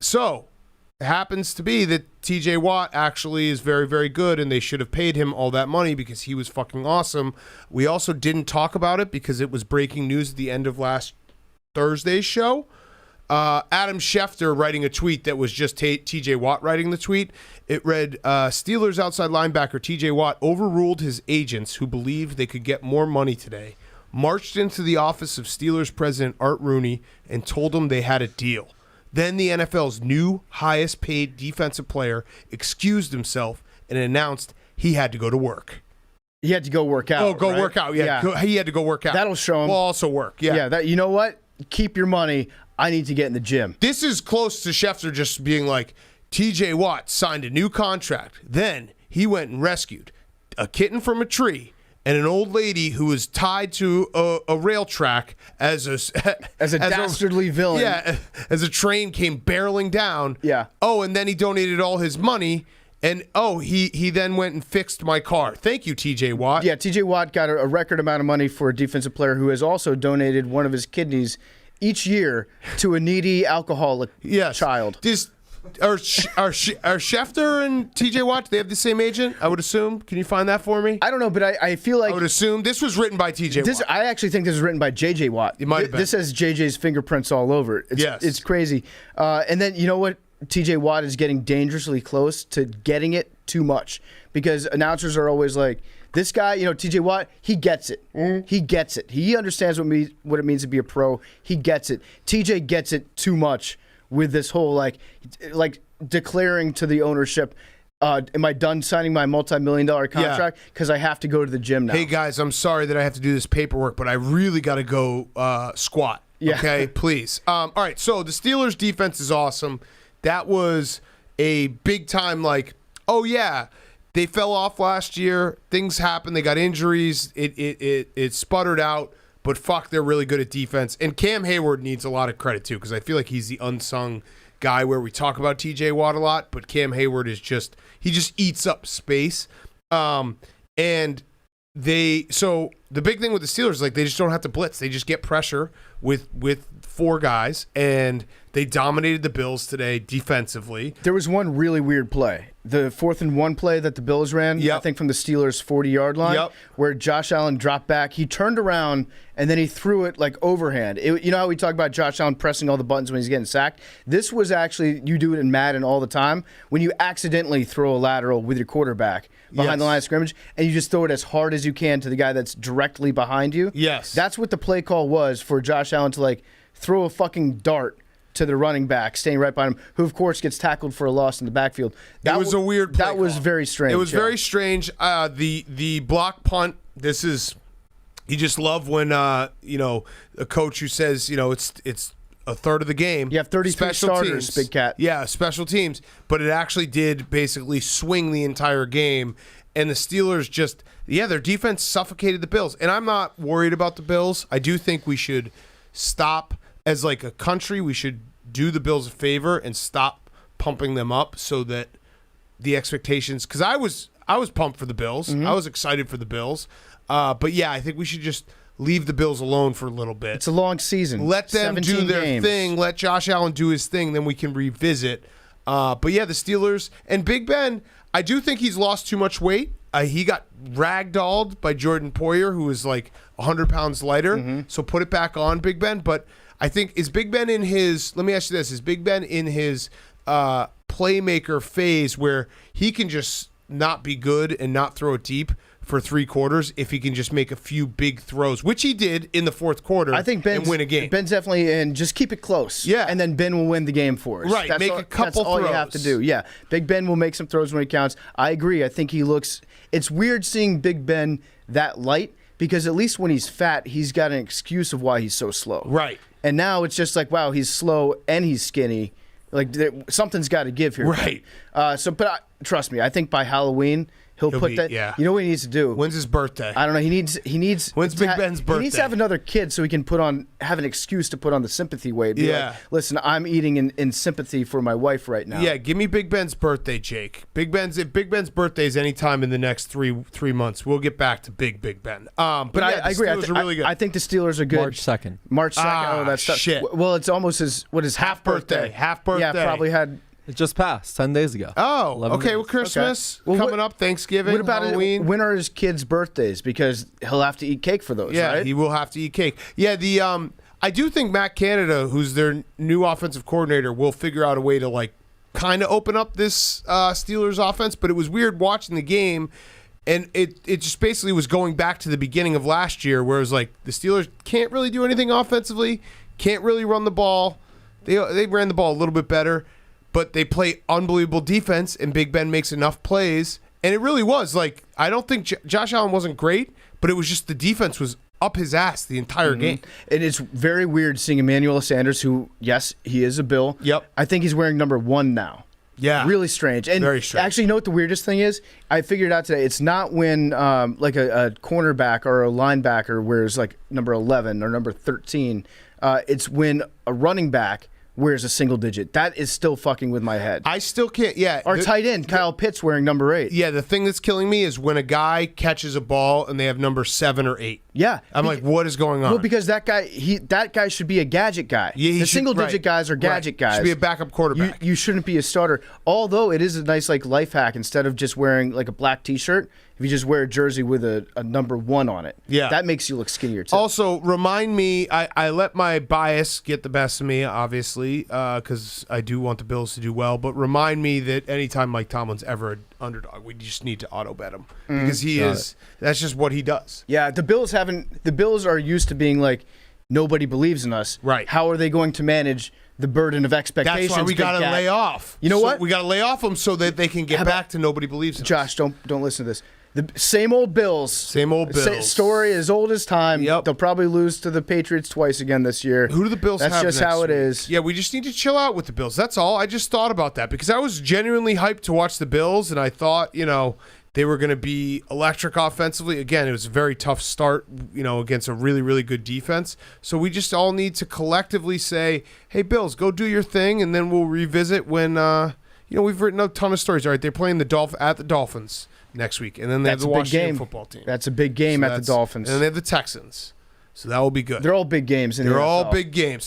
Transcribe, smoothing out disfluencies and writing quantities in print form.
So it happens to be that TJ Watt actually is very, very good, and they should have paid him all that money because he was fucking awesome. We also didn't talk about it because it was breaking news at the end of last Thursday's show. Adam Schefter writing a tweet that was just TJ Watt writing the tweet. It read, Steelers outside linebacker TJ Watt overruled his agents who believed they could get more money today, marched into the office of Steelers president Art Rooney and told him they had a deal. Then the NFL's new highest paid defensive player excused himself and announced he had to go to work. He had to go work out. Oh, go right? work out. Yeah. He had to go work out. That'll show him. Will also work. Yeah. Yeah. You know what? Keep your money. I need to get in the gym. This is close to Schefter just being like, TJ Watt signed a new contract. Then he went and rescued a kitten from a tree and an old lady who was tied to a rail track as a dastardly villain. Yeah, as a train came barreling down. Yeah. Oh, and then he donated all his money. And, he then went and fixed my car. Thank you, TJ Watt. Yeah, TJ Watt got a record amount of money for a defensive player who has also donated one of his kidneys each year to a needy alcoholic child. Are Schefter and TJ Watt, do they have the same agent, I would assume? Can you find that for me? I don't know, but I feel like... I would assume. This was written by TJ Watt. I actually think this was written by JJ Watt. It might have been. This has JJ's fingerprints all over it. Yes. It's crazy. And then, you know what? TJ Watt is getting dangerously close to getting it too much because announcers are always like, this guy, TJ Watt, he gets it. He gets it. He understands what it means to be a pro. He gets it. TJ gets it too much with this whole like declaring to the ownership, am I done signing my multi-million-dollar contract? Because I have to go to the gym now. Hey, guys, I'm sorry that I have to do this paperwork, but I really got to go squat. Yeah. Okay, please. All right, so the Steelers' defense is awesome. That was a big-time, they fell off last year. Things happened. They got injuries. It sputtered out. But fuck, they're really good at defense. And Cam Hayward needs a lot of credit, too, because I feel like he's the unsung guy where we talk about TJ Watt a lot, but Cam Hayward is just eats up space. So the big thing with the Steelers is they just don't have to blitz. They just get pressure with four guys, and they dominated the Bills today defensively. There was one really weird play. The 4th and 1 play that the Bills ran, I think from the Steelers' 40-yard line, where Josh Allen dropped back. He turned around, and then he threw it overhand. You know how we talk about Josh Allen pressing all the buttons when he's getting sacked? This was actually, you do it in Madden all the time, when you accidentally throw a lateral with your quarterback behind the line of scrimmage, and you just throw it as hard as you can to the guy that's directly behind you. Yes. That's what the play call was for Josh Allen to, throw a fucking dart to the running back, staying right by him, who, of course, gets tackled for a loss in the backfield. That was a weird play That was call. very strange. It was very strange. The block punt, you just love when, a coach who says, it's a third of the game. You have 33 starters, Big Cat. Yeah, special teams. But it actually did basically swing the entire game. And the Steelers their defense suffocated the Bills. And I'm not worried about the Bills. I do think we should stop, as a country, we should do the Bills a favor and stop pumping them up so that the expectations, because I was pumped for the Bills. I was excited for the Bills. But yeah, I think we should just leave the Bills alone for a little bit. It's a long season. Let them do their games. thing. Let Josh Allen do his thing. Then we can revisit. But yeah, the Steelers and Big Ben, I do think he's lost too much weight. He got ragdolled by Jordan Poyer, who was 100 pounds lighter. So put it back on, Big Ben. But I think, is Big Ben in his, let me ask you this, is Big Ben in his playmaker phase where he can just not be good and not throw it deep for 3 quarters if he can just make a few big throws, which he did in the 4th quarter, I think and win a game. Ben's definitely in. Just keep it close. Yeah. And then Ben will win the game for us. Right. Make a couple That's all throws. you have to do. Yeah. Big Ben will make some throws when it counts. I agree. I think he looks – it's weird seeing Big Ben that light because at least when he's fat, he's got an excuse of why he's so slow. Right. And now it's just wow, he's slow and he's skinny. Something's got to give here. Right. But trust me, I think by Halloween – He'll He'll put be- that. yeah. You know what he needs to do? When's his birthday? I don't know. He needs. When's to Big Ben's He needs birthday? to have another kid so he can have an excuse to put on the sympathy weight. Be Yeah. like, listen, I'm eating in sympathy for my wife right now. Yeah, give me Big Ben's birthday, Jake. If Big Ben's birthday is anytime in the next three months, we'll get back to Big Ben. But But yeah, I agree. The Steelers are really good. I think the Steelers are good. March 2nd. March 2nd. Ah, Oh, that's shit. Well, it's almost his half birthday. Half birthday. Yeah, probably had. It just passed 10 days ago. Oh, 11 okay. days. Well, Christmas Well, coming up, Thanksgiving, What about Halloween. when are his kids' birthdays? Because he'll have to eat cake for those. Yeah, right? he will have to eat cake. Yeah, I do think Matt Canada, who's their new offensive coordinator, will figure out a way to like kind of open up this Steelers offense. But it was weird watching the game, and it just basically was going back to the beginning of last year, where it was like the Steelers can't really do anything offensively, can't really run the ball. They ran the ball a little bit better, but they play unbelievable defense, and Big Ben makes enough plays. And it really was like, I don't think Josh Allen wasn't great, but it was just the defense was up his ass the entire game. And it's very weird seeing Emmanuel Sanders, who, yes, he is a Bill. Yep. I think he's wearing number 1 now. Yeah. Really strange. And Very strange. actually, you know what the weirdest thing is? I figured out today. It's not when like a cornerback or a linebacker wears like number 11 or number 13. It's when a running back wears a single digit. That is still fucking with my head. I still can't. Yeah. Our tight end, Kyle Pitts, wearing number 8. Yeah, the thing that's killing me is when a guy catches a ball and they have number 7 or 8. Yeah. I'm like, what is going on? Well, because that guy should be a gadget guy. Yeah, he the should- single digit right, guys are gadget right. guys. Should be a backup quarterback. You shouldn't be a starter. Although it is a nice like life hack. Instead of just wearing like a black T-shirt, if you just wear a jersey with a number 1 on it, Yeah. that makes you look skinnier too. Also, remind me, I let my bias get the best of me, obviously, because I do want the Bills to do well. But remind me that anytime Mike Tomlin's ever an underdog, we just need to auto bet him because he is. That's just what he does. Yeah, the Bills are used to being like nobody believes in us. Right. How are they going to manage the burden of expectations? That's why we Big got to Cat? lay off. You know what? We got to lay off them so that they can get back to nobody believes in us. Josh, don't listen to this. The same old Bills. Same old Bills. Story as old as time. Yep. They'll probably lose to the Patriots twice again this year. Who do the Bills That's have just next how it week? is. Yeah, we just need to chill out with the Bills. That's all. I just thought about that because I was genuinely hyped to watch the Bills, and I thought, they were going to be electric offensively. Again, it was a very tough start, against a really, really good defense. So we just all need to collectively say, hey, Bills, go do your thing, and then we'll revisit when, we've written a ton of stories. All right, they're playing at the Dolphins next week, and then they have the Washington football team. That's a big game at the Dolphins. And then they have the Texans. So that will be good. They're all big games. They're all big games.